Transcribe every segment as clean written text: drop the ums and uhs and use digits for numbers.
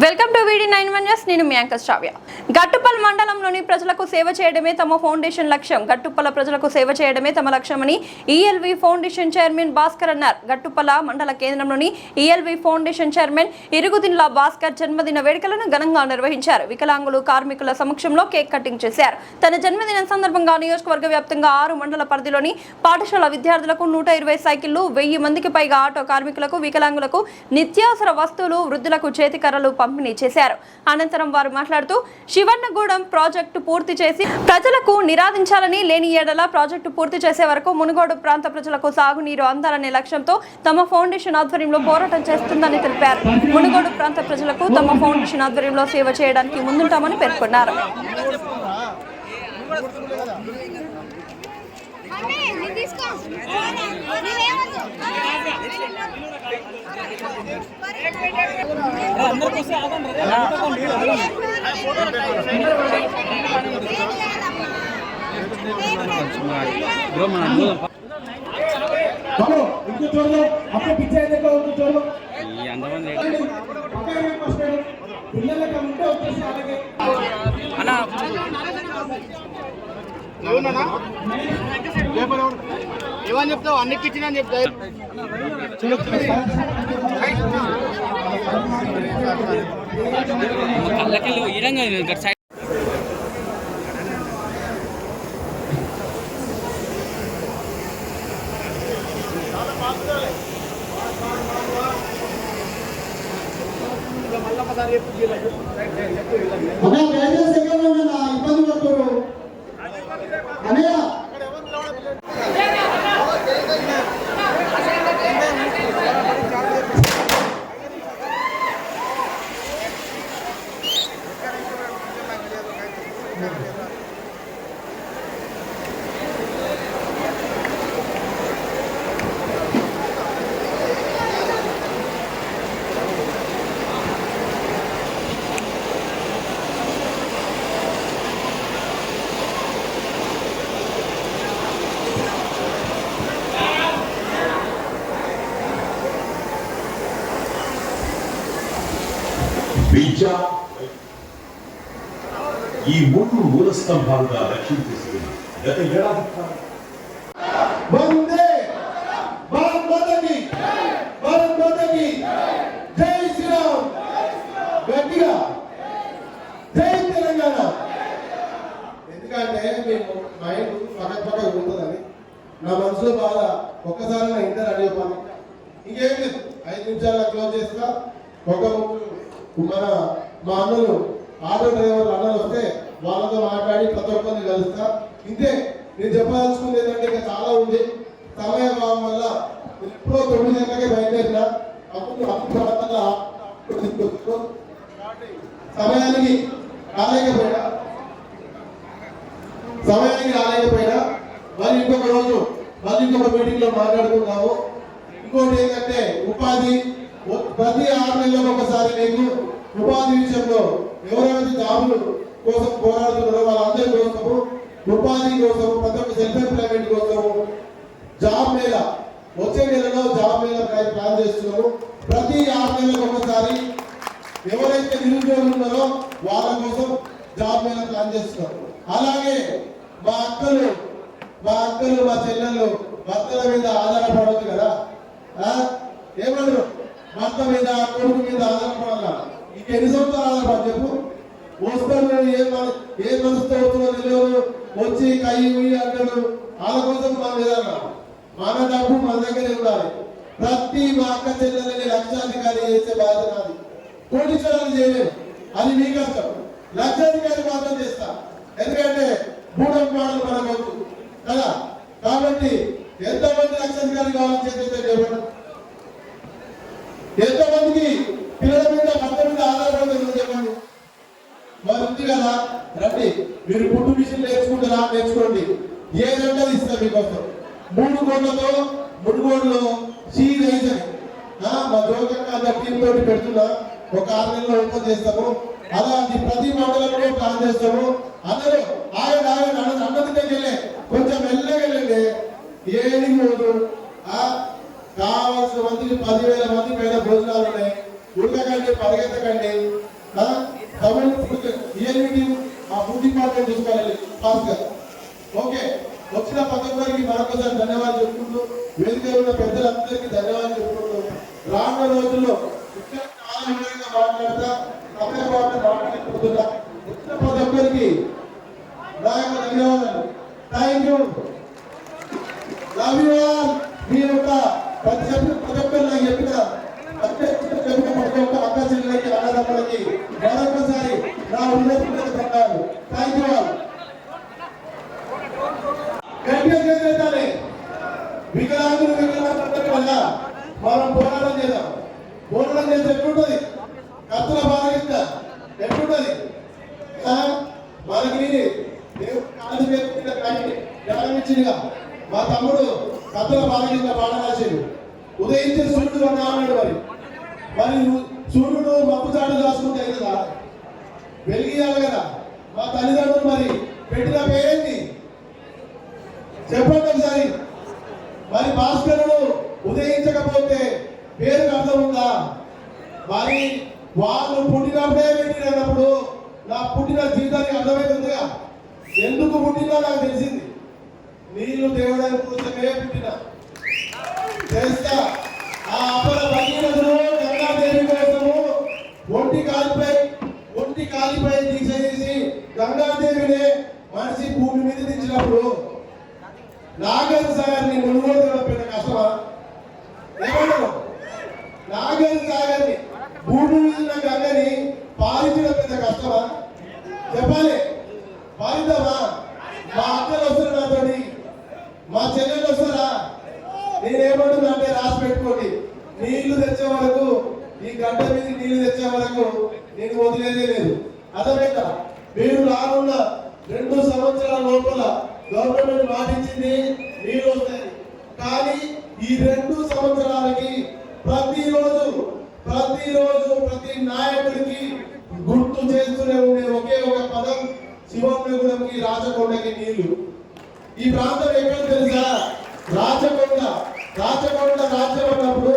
Welcome to VD91 news. నేను మీ anchor శ్రావ్య. గట్టుపల్ మండలంలోని ప్రజలకు సేవ చేయడమే తమ ఫౌండేషన్ లక్ష్యం. గట్టుపల్ల ప్రజలకు సేవ చేయడమే తమ లక్ష్యమని ELV ఫౌండేషన్ చైర్మన్ భాస్కర్ అన్నారు. గట్టుపల్ల మండల కేంద్రంలోని ELV ఫౌండేషన్ చైర్మన్ ఇరుగుదిన్ల భాస్కర్ జన్మదిన వేడుకలను ఘనంగా నిర్వహించారు. వికలాంగులు కార్మికుల సమక్షంలో కేక్ కటింగ్ చేశారు. తన జన్మదినం సందర్భంగా నియోజకవర్గ వ్యాప్తంగా 6 మండల పరిధిలోని పాఠశాల విద్యార్థులకు 120 సైకిళ్లు, 1000 మందికి పైగా ఆటో కార్మికులకు, వికలాంగులకు నిత్యావసర వస్తువులు, వృద్ధులకు చేతికర్రలు పంపిణీ చేశారు. అనంతరం వారు మాట్లాడుతూ శివన్నగూడెం ప్రాజెక్టు పూర్తి చేసి ప్రజలకు నిరాధించాలని, లేని ఏడల ప్రాజెక్టు పూర్తి చేసే వరకు మునుగోడు ప్రాంత ప్రజలకు సాగునీరు అందాలనే లక్ష్యంతో తమ ఫౌండేషన్ ఆధ్వర్యంలో పోరాటం చేస్తుందని తెలిపారు. మునుగోడు ప్రాంత ప్రజలకు తమ ఫౌండేషన్ ఆధ్వర్యంలో సేవ చేయడానికి ముందుంటామని పేర్కొన్నారు. ఏమని చెప్తావు? అన్నిటికి ఇచ్చిన చెప్తా. విద్య ఈ 3 మూల స్తంభాలుగా లక్ష్యం తీసుకుని గత ఏడాది వందే భారత్ మాతాకి జై శ్రీరామ్, గట్టిగా జై తెలంగాణ. ఎందుకంటే మేము మైండ్ పక్క ఉంటుందని నా మనసులో బాధ. ఒక్కసారి నా ఇంటర్ అడిగే పని ఇంకేం లేదు. 5 నిమిషాల్లో క్లోజ్ చేస్తా. మా అన్నలు ఆటో డ్రైవర్లు అన్నలు వస్తే వాళ్ళతో మాట్లాడి ప్రతి ఒక్కరిని కలుస్తా. ఇంతే నేను చెప్పదలుచుకుంది. ఏంటంటే ఇంకా చాలా ఉంది. సమయ భావం వల్ల ఎప్పుడో 9 గంటలకే బయలుదేరిన అప్పుడు సమయానికి రాలేకపోయినా మరి ఇంకొక రోజు మళ్ళీ ఇంకొక మీటింగ్ లో మాట్లాడుకుందాము. ఇంకోటి ఏంటంటే ఉపాధి, ప్రతి 6 నెలలకు ఒకసారి మీకు ఉపాధి విషయంలో ఎవరైతే జాబులు కోసం పోరాడుతున్నారో వాళ్ళందరి కోసము, ఉపాధి కోసము, ప్రతి ఒక్క సెల్ఫ్ ఎంప్లాయ్మెంట్ కోసము జాబ్ మేళా వచ్చే నెలలో జాబ్ మేళా ప్లాన్ చేస్తున్నాము. ప్రతి 6 నెలలకు ఒకసారి ఎవరైతే నిరుద్యోగులు ఉన్నారో వాళ్ళ కోసం జాబ్ మేళా ప్లాన్ చేస్తున్నాము. అలాగే మా అక్కలు మా చెల్లెళ్ళు భర్తల మీద ఆధారపడవచ్చు కదా. ఏమన్నారు? భర్త మీద, కొడుకు మీద ఆధారపడాలా? ఇంక ఎన్ని సంవత్సరాలు ఆధారపడి చెప్పు. వస్తాడు ఏ మనసుతో అవుతుందో వచ్చి కయ్యి అంటాడు. వాళ్ళ కోసం మన డబ్బు మన దగ్గరే ఉండాలి. ప్రతి మా అక్క చెల్లెలని లక్షాధికారి చేసే బాధ్యత నాది. కోటీశ్వరాలు చేయలేదు, అది మీ కష్టం. లక్షాధికారి మాత్రం చేస్తా. ఎందుకంటే మూడం పాటలు మనకు వద్దు కదా. కాబట్టి ఎంతమంది లక్షాధికారి కావాలని చేస్తే చెప్పండి. ఎంతమందికి పిల్లల మీద, భర్త మీద ఆధారపడదు చెప్పండి. మరి ఉంది కదా, రండి. మీరు పుట్టు మిషన్ నేర్చుకుంటారా? నేర్చుకోండి. ఏదంటే ఇస్తాం మీకోసం. 3 కోట్లతో మునుగోడులో సీరియస్ మా జోగన్న టీం తోటి పెడుతున్నా. ఒక 6 నెలల్లో ఓపెన్ చేస్తాము. అలా ప్రతి మండలంలో ప్లాన్ చేస్తాము. అందరూ అన్నది దగ్గరే కొంచెం మెల్లగా వెళ్ళండి. ఏడికి పోదు. కావాల్సిన మందికి 10,000 మంది పైన భోజనాలు ఉన్నాయి. ఉడకకండి, పరిగెత్తకండి. తమిళ ఏమిటి ఆ ఫుడ్ డిపార్ట్మెంట్ చూసుకోవాలి ఫాస్ట్గా. ఓకే, వచ్చిన ప్రతి ఒక్కరికి మరొకసారి ధన్యవాదాలు చెప్పుకుంటూ, వేదిక ఉన్న పెద్దలందరికీ ధన్యవాదాలు చెప్పుకుంటూ, రానున్న రోజుల్లో ఇంకా చాలా వివరంగా మాట్లాడతా మాట్లాడుకుంటున్నా. వచ్చిన ప్రతి ఒక్కరికి నా యొక్క ధన్యవాదాలు. Thank you, love you all. మీ యొక్క ప్రతి ఒక్కరు నాకు చెప్పిన ప్రతి ఒక్క అక్క చెల్లెలకి అన్నదమ్ములకి మరొకసారి నా ధన్యవాదాలు. Thank you all. గట్టిగా చేసేదాన్ని వికలాంగులందరి వల్ల మనం పోరాటం చేద్దాం. పోరాటం చేస్తే ఎట్లుంటుంది? కత్తుల బాధ ఎట్లుంటుంది? మనకి ఇచ్చిందిగా మా తమ్ముడు కత్తుల బాధ కింద పాట రాశాడు. ఉదయించే సూర్యుడు అన్నాడు. మరి సూర్యుడు మబ్బు చాటు దాచుకుంటే కదా, వెలిగియాలి కదా. మా తల్లిదండ్రులు మరి పెట్టిన పేరేంటి చెప్పండి ఒకసారి. మరి భాస్కరుడు ఉదయించకపోతే పేరు అర్థం ఉందా? మరి వాళ్ళు పుట్టినప్పుడే పెట్టినప్పుడు నా పుట్టిన జీవితానికి అర్థమైందిగా. ఎందుకు పుట్టినా నాకు తెలిసింది. నీళ్లు తేవడానికి కోసమే పుట్టిన చేస్తా. ఆ అపర భగీరథుడు గంగాదేవి కోసము ఒంటి కాలిపై దీక్ష చేసి గంగాదేవినే మనిషి భూమి మీద దించినప్పుడు నాగర్ సాగర్ని మునుగోడు పెద్ద కష్టమా? ఏమన్నా నాగర్ సాగర్ని భూమి మీద గంగని పాలించడం పెద్ద కష్టమా? చెప్పాలి. పాలిద్దామా? మా అక్కలు వస్తారు నాతోటి, మా చెల్లెలు వస్తారా? నేనేమంటున్నా అంటే రాసి పెట్టుకోండి. నీళ్లు తెచ్చే వరకు, ఈ గడ్డ మీద నీళ్లు తెచ్చే వరకు నేను వదిలేదే లేదు. అర్థమైందా? మీరు రానున్న 2 సంవత్సరాల లోపల గవర్నమెంట్ మాటించింది నీళ్ళు వస్తాయి. కానీ ఈ 2 సంవత్సరాలకి ప్రతిరోజు ప్రతి నాయకుడికి గుర్తు చేస్తూనే ఉండే ఒకే ఒక పదం శివనగరంకి, రాచకొండకి నీళ్లు. ఈ ప్రాంతం ఎక్కడ తెలుసా? రాచకొండ రాజ్యం అన్నప్పుడు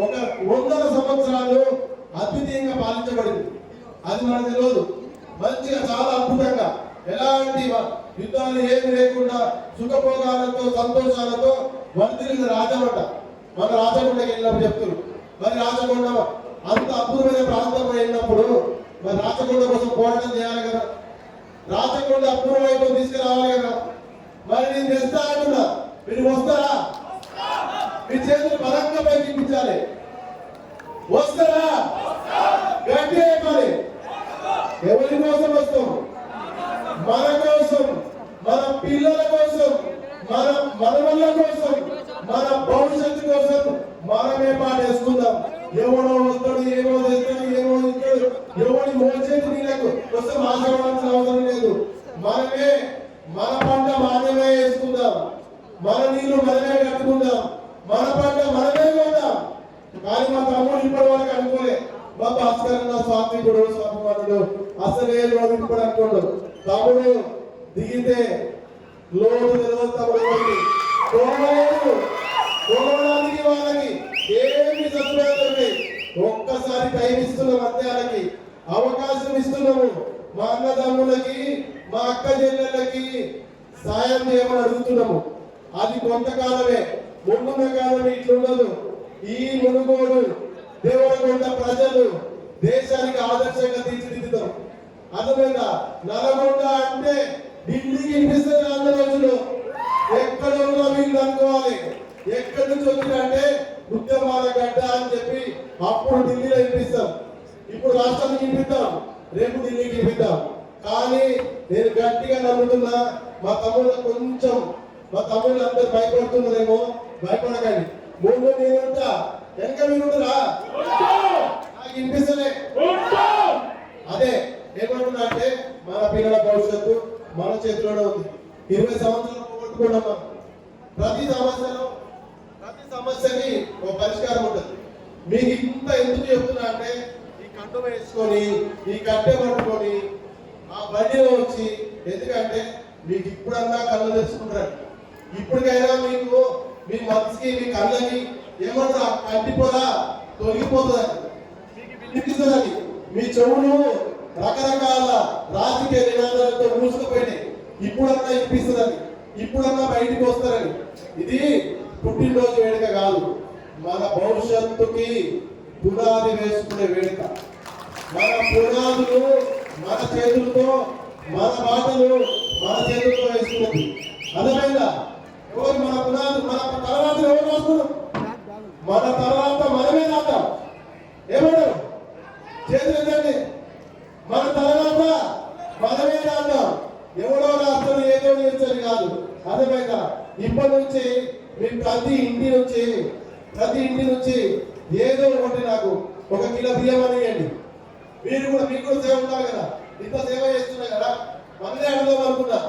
ఒక 100 సంవత్సరాలు అద్వితీయంగా పాలించబడింది. అది మనకు తెలియదు. మంచిగా చాలా అద్భుతంగా ఎలాంటి యుద్ధాలు ఏమి లేకుండా సుఖభోగాలతో సంతోషాలతో వర్తిల్లిన రాజమంట. మన రాచకొండకి వెళ్ళినప్పుడు చెప్తున్నారు. మరి రాచకొండ అంత అద్భుతమైన ప్రాంతం అయినప్పుడు మరి రాచకొండ కోసం పోరాటం చేయాలి కదా. రాచకొండ అపూర్వ వైపు తీసుకురావాలి కదా. మరి నేను తెస్తా అంటున్నా, మీరు వస్తారా? మీ చేతులు బలంగా పైకి ఇప్పించాలి. వస్తారా? గట్టిగా చెప్పాలి. ఎవరి కోసం వస్తాం? మన కోసం, మన పిల్లల కోసం, మన మనవళ్ళ కోసం, మన భవిష్యత్తు కోసం మనమే పాటేసుకుందాం. ఎవడో వస్తాడు, ఏమో చేస్తాడు, ఏమో ఇస్తాడు, ఎవడి మోచేతి నీళ్ళకు వస్తే మాట్లాడాల్సిన అవసరం లేదు. మనమే మన పంట మనమే వేసుకుందాం, మన నీళ్లు మనమే కట్టుకుందాం, మన పంట మనమే కొందాం. కానీ మా తమ్ముడు ఇప్పటి వరకు అనుకోలే. మా భాస్కర్ స్వామికుడు స్వామివారుడు అసలే లోటు ఇప్పుడు అనుకోండు. తమ్ముడు దిగితే లోటు తెలియదు. తమ్ముడు పోవడానికి వాళ్ళకి ఏమి సత్ప్రయోజనం. ఒక్కసారి టైం ఇస్తున్నాం, అంతే. అవకాశం ఇస్తున్నాము. మా అన్నదమ్ములకి, మా అక్క చెల్లెళ్ళకి సాయం చేయమని అడుగుతున్నాము. అది కొంతకాలమే, ముందున్న కాలం ఇట్లుండదు. ఈ మునుగోడు దేవరకొండ ప్రజలు దేశానికి ఆదర్శంగా తీర్చిదిద్దుతాం. అర్థమైందా? నల్గొండ అంటే ఢిల్లీకి వినిపిస్తుంది. అన్న రోజులు ఎక్కడ ఉన్నా వీళ్ళు అనుకోవాలి. ఎక్కడి నుంచి వచ్చిందంటే ఉద్యమాల గడ్డ అని చెప్పి అప్పుడు ఢిల్లీలో వినిపిస్తాం. ఇప్పుడు రాష్ట్రానికి వినిపిద్దాం, రేపు ఢిల్లీకి వినిపిద్దాం. కానీ నేను గట్టిగా నమ్ముతున్నా, మా తమ్ముళ్ళు అందరూ భయపడుతున్నారేమో. భయపడకండి. ముందు నేనుంటా, వెనక మీరుంటురా. నాకు వినిపిస్తలే. అదే ఏమంటున్నా అంటే మన పిల్లల భవిష్యత్తు మన చేతిలోనే ఉంది. 20 సంవత్సరాలు పోగొట్టుకున్నామా. ప్రతి సమస్యకి ఒక పరిష్కారం ఉంటుంది. మీకు ఇంత ఎందుకు చెప్తున్నా అంటే, ఈ కండు వేసుకొని, ఈ కట్టె పట్టుకొని ఆ బండిలో వచ్చి, ఎందుకంటే మీకు ఇప్పుడన్నా కళ్ళు తెలుసుకుంటారు. ఇప్పటికైనా మీకు మీ మనసుకి, మీ కళ్ళకి ఏమన్నా కంటిపోదా తొలగిపోతుందని మీకు వినిపిస్తుందని. మీ చెవులు రకరకాల రాజకీయ నినాదాలతో మూసుకుపోయినాయి. ఇప్పుడన్నా ఇప్పిస్తుందని, ఇప్పుడన్నా బయటికి వస్తారని. ఇది పుట్టినరోజు వేడుక కాదు, మన భవిష్యత్తుకి పునాది వేసుకునే వేడుక. మన పునాదులు మన చేతులతో, మన మాటలు మన చేతులతో వేసుకున్నది. అర్థమైందా? ఎవరు మన పునాదులు? మన తర్వాత ఎవరు రాస్తున్నారు? మన తర్వాత మనమే రాద్దాం. ఏమంటారు? చేతులు ఎత్తండి. మన తర్వాత మనమే రాద్దాం. ఎవరో రాస్తారు, ఏదో చేస్తారు కాదు. అర్థమైందా? ఇప్పటి నుంచి మీరు ప్రతి ఇంటి నుంచి ఏదో ఒకటి నాకు 1 కిలో బియ్యం అని ఇవ్వండి. మీకు కూడా సేవ ఉండాలి కదా. ఇంత సేవ చేస్తున్నా కదా, మనమే అడుగుదాం అనుకున్నా.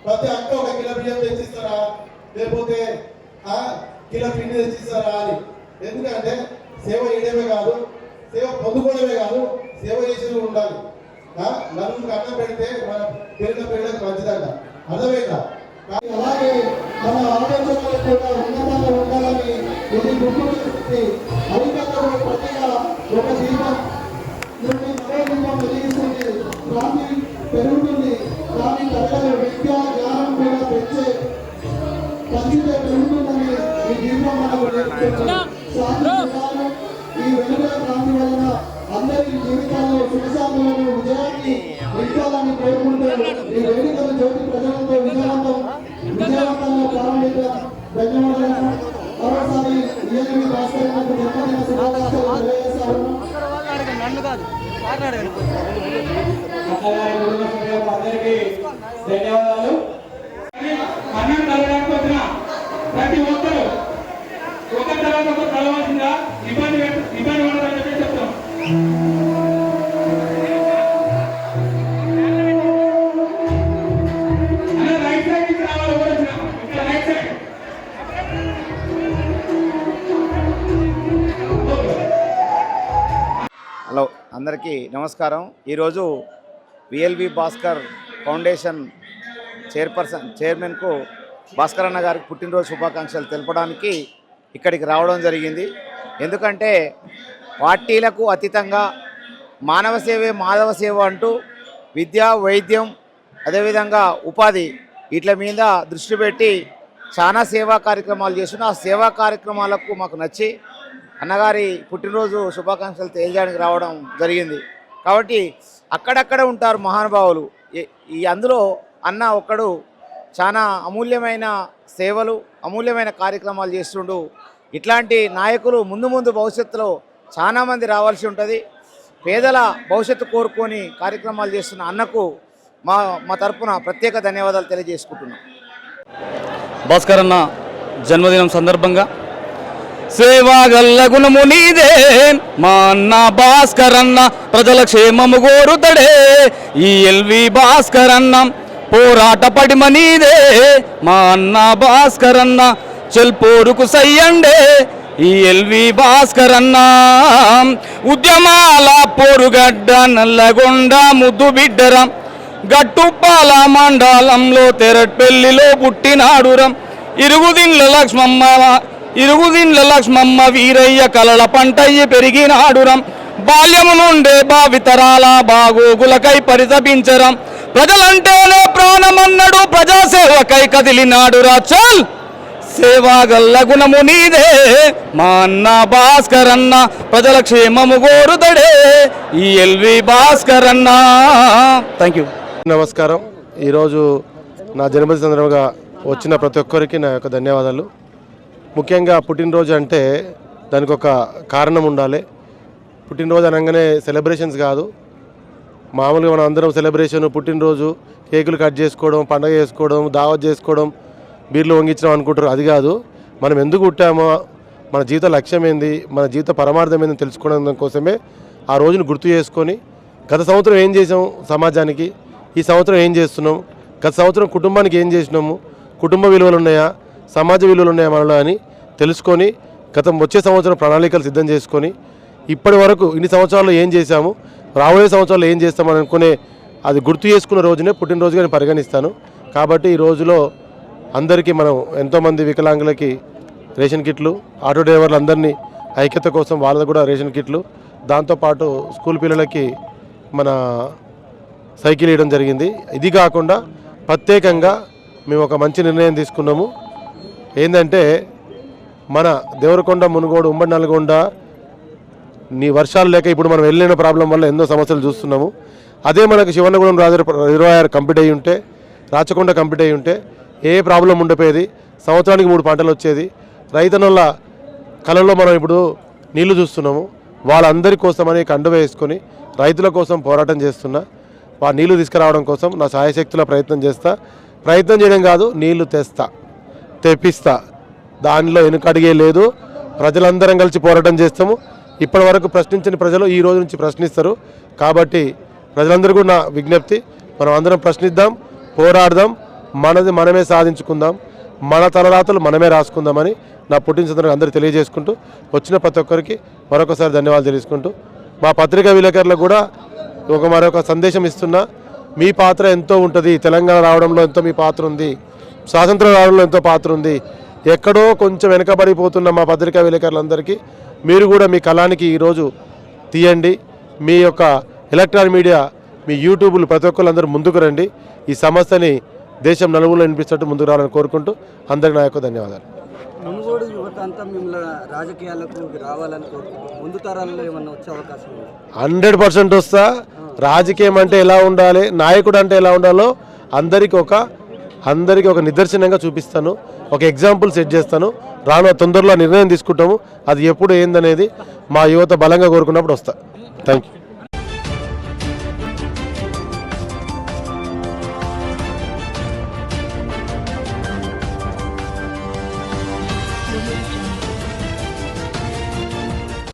ప్రతి అక్క 1 కిలో బియ్యం తెచ్చిస్తారా, లేకపోతే కిలో పిండి తెచ్చిస్తారా అని. ఎందుకంటే సేవ చేయడమే కాదు, సేవ పొందుకోవడమే కాదు, సేవ చేసేది ఉండాలి. నలుగురికి అన్నం పెడితే మన పేరులకు మంచిదంట. అర్థమైందా? అలాగే మన ఆలోచనలు కూడా ఉన్నతంగా ఉండాలని ఇది గుర్తు చేస్తుంది. అధికంగా ప్రతిగా ఒక దీపం నుండి మరో దీపం వెలిగిస్తుంది. క్రాంతి పెరుగుతుంది, కానీ ప్రజల విద్యా జ్ఞానం కూడా పంచితే పెరుగుతుందని ఈ దీపం మనకు నేర్పుతుంది. ఈ వెలుగుల క్రాంతి వలన అందరి జీవితాల్లో సుఖశాంతులను విజయాన్ని నింపాలని కోరుకుంటూ ఈ వేదికల జ్యోతి ప్రజలతో విజయవంతంగా ప్రారంభించిన ధన్యవాదాలు. మరోసారి ఈఎల్వి భాస్కరన్నకు జన్మదిన శుభాకాంక్షలు తెలియజేస్తారు. అందరికీ ధన్యవాదాలు. అన్నం కలగడానికి వచ్చిన ప్రతి ఒక్కరు ఒకరి తర్వాత ఒకరు కలవాల్సిందా ఇబ్బంది పడదని చెప్పి చెప్తాం. రైట్ సైడ్ నుంచి రావాలి. ఇక్కడ రైట్ సైడ్. హలో, అందరికీ నమస్కారం. ఈరోజు విఎల్వి భాస్కర్ ఫౌండేషన్ చైర్మన్కు భాస్కర్ అన్న గారికి పుట్టినరోజు శుభాకాంక్షలు తెలపడానికి ఇక్కడికి రావడం జరిగింది. ఎందుకంటే పార్టీలకు అతీతంగా మానవ సేవే మాధవ సేవ అంటూ విద్య, వైద్యం, అదేవిధంగా ఉపాధి వీటి మీద దృష్టి పెట్టి చాలా సేవా కార్యక్రమాలు చేస్తున్న ఆ సేవా కార్యక్రమాలకు మాకు నచ్చి అన్నగారి పుట్టినరోజు శుభాకాంక్షలు తెలియజేయడానికి రావడం జరిగింది. కాబట్టి అక్కడక్కడ ఉంటారు మహానుభావులు. ఈ అందులో అన్న ఒక్కడు చాలా అమూల్యమైన సేవలు, అమూల్యమైన కార్యక్రమాలు చేస్తుండు. ఇట్లాంటి నాయకులు ముందు భవిష్యత్తులో చాలామంది రావాల్సి ఉంటుంది. పేదల భవిష్యత్తు కోరుకొని కార్యక్రమాలు చేస్తున్న అన్నకు మా తరపున ప్రత్యేక ధన్యవాదాలు తెలియజేసుకుంటున్నాం. భాస్కర్ అన్న జన్మదినం సందర్భంగా సేవాగల్ల గుణము నీదే మా అన్న భాస్కర్ అన్న, ప్రజల క్షేమము కోరుతడే ఈ ఎల్వి భాస్కర్ అన్న, పోరాట పడిమ నీదే మా అన్న భాస్కర్ అన్న, చెల్పోరుకు సయ్యండే ఈ ఎల్వి భాస్కర్ అన్న, ఉద్యమాల పోరుగడ్డ నల్లగొండ ముద్దు బిడ్డరం, గట్టుపాల మండలంలో తెరట్పెల్లిలో పుట్టినాడురం, ఇరుగుదిండ్ల లక్ష్మమ్మ వీరయ్య కలల పంటయ్యి పెరిగినాడురం, బాల్యము నుండే భావితరాల బాగోగులకై పరితపించరం, ప్రజలంటేనే ప్రాణమన్నడు ప్రజాసేవకై కదిలినాడురా. చల్ సేవాగల్ల గుణము నీదే మా అన్న భాస్కర్ అన్న, ప్రజల క్షేమము కోరుతడే ఈ ఎల్వి భాస్కర్ అన్న. Thank you. నమస్కారం. ఈరోజు నా జన్మదిన సందర్భంగా వచ్చిన ప్రతి ఒక్కరికి నా యొక్క ధన్యవాదాలు. ముఖ్యంగా పుట్టినరోజు అంటే దానికి ఒక కారణం ఉండాలి. పుట్టినరోజు అనగానే సెలబ్రేషన్స్ కాదు. మామూలుగా మనం అందరం సెలబ్రేషన్, పుట్టినరోజు కేకులు కట్ చేసుకోవడం, పండగ చేసుకోవడం, దావత్ చేసుకోవడం, బీర్లు వంగించడం అనుకుంటారు. అది కాదు. మనం ఎందుకు పుట్టామో, మన జీవిత లక్ష్యం ఏంది, మన జీవిత పరమార్థం ఏందని తెలుసుకోవడం కోసమే ఆ రోజును గుర్తు చేసుకొని గత సంవత్సరం ఏం చేసాం సమాజానికి, ఈ సంవత్సరం ఏం చేస్తున్నాం, గత సంవత్సరం కుటుంబానికి ఏం చేసినాము, కుటుంబ విలువలు ఉన్నాయా, సమాజ విలువలు ఉన్నాయా మనలో అని తెలుసుకొని వచ్చే సంవత్సరం ప్రణాళికలు సిద్ధం చేసుకొని ఇప్పటి వరకు ఇన్ని సంవత్సరాల్లో ఏం చేశాము, రాబోయే సంవత్సరాల్లో ఏం చేస్తామని అనుకునే అది గుర్తు చేసుకున్న రోజునే పుట్టినరోజుగా నేను పరిగణిస్తాను. కాబట్టి ఈ రోజులో అందరికీ మనం ఎంతోమంది వికలాంగులకి రేషన్ కిట్లు, ఆటో డ్రైవర్లు అందరినీ ఐక్యత కోసం వాళ్ళకు కూడా రేషన్ కిట్లు, దాంతోపాటు స్కూల్ పిల్లలకి మన సైకిల్ ఇవ్వడం జరిగింది. ఇది కాకుండా ప్రత్యేకంగా మేము ఒక మంచి నిర్ణయం తీసుకున్నాము. ఏంటంటే మన దేవరకొండ, మునుగోడు, ఉమ్మడి నల్గొండ వర్షాలు లేక ఇప్పుడు మనం వెళ్ళిన ప్రాబ్లం వల్ల ఎన్నో సమస్యలు చూస్తున్నాము. అదే మనకు శివన్నగూడెం రిజర్వాయర్ కంప్లీట్ అయ్యి ఉంటే, రాచకొండ కంప్లీట్ అయ్యి ఉంటే ఏ ప్రాబ్లం ఉండపోయేది. సంవత్సరానికి 3 పంటలు వచ్చేది. రైతన్నుల కళలో మనం ఇప్పుడు నీళ్లు చూస్తున్నాము. వాళ్ళందరి కోసమని కండువ వేసుకొని రైతుల కోసం పోరాటం చేస్తున్నా. నీళ్లు తీసుకురావడం కోసం నా సాయశక్తుల ప్రయత్నం చేస్తా. ప్రయత్నం చేయడం కాదు, నీళ్లు తెప్పిస్తా. దానిలో వెనుకడిగే లేదు. ప్రజలందరం కలిసి పోరాటం చేస్తాము. ఇప్పటి వరకు ప్రశ్నించని ప్రజలు ఈ రోజు నుంచి ప్రశ్నిస్తారు. కాబట్టి ప్రజలందరూ కూడా నా విజ్ఞప్తి, మనం అందరం ప్రశ్నిద్దాం, పోరాడదాం, మనది మనమే సాధించుకుందాం, మన తలరాతలు మనమే రాసుకుందామని నా పుట్టిన సందర్భంగా అందరూ తెలియజేసుకుంటూ, వచ్చిన ప్రతి ఒక్కరికి మరొకసారి ధన్యవాదాలు తెలుసుకుంటూ, మా పత్రికా విలేకరులకు కూడా మరొక సందేశం ఇస్తున్నా. మీ పాత్ర ఎంతో ఉంటుంది. తెలంగాణ రావడంలో ఎంతో మీ పాత్ర ఉంది. స్వాతంత్రం రావడంలో ఎంతో పాత్ర ఉంది. ఎక్కడో కొంచెం వెనకబడిపోతున్న మా పత్రికా విలేకరులందరికీ మీరు కూడా మీ కళానికి ఈరోజు తీయండి. మీ యొక్క ఎలక్ట్రానిక్ మీడియా, మీ యూట్యూబ్లు ప్రతి ఒక్కరు ముందుకు రండి. ఈ సమస్యని దేశం నలుగురిలో వినిపించేట్టు ముందుకు రావాలని కోరుకుంటూ అందరికీ నా యొక్క ధన్యవాదాలు. మునుగోడు యువత అంతా మిమ్మల్ని రాజకీయాలకు రావాలని కోరుకుంటున్నాం. ముందు తరాల్లో ఏమన్నా వచ్చే అవకాశం ఉంది? 100% వస్తా. రాజకీయం అంటే ఎలా ఉండాలి, నాయకుడు అంటే ఎలా ఉండాలో అందరికీ ఒక నిదర్శనంగా చూపిస్తాను. ఒక ఎగ్జాంపుల్ సెట్ చేస్తాను. తొందరలో నిర్ణయం తీసుకుంటాము. అది ఎప్పుడు ఏందనేది మా యువత బలంగా కోరుకున్నప్పుడు వస్తా. Thank you.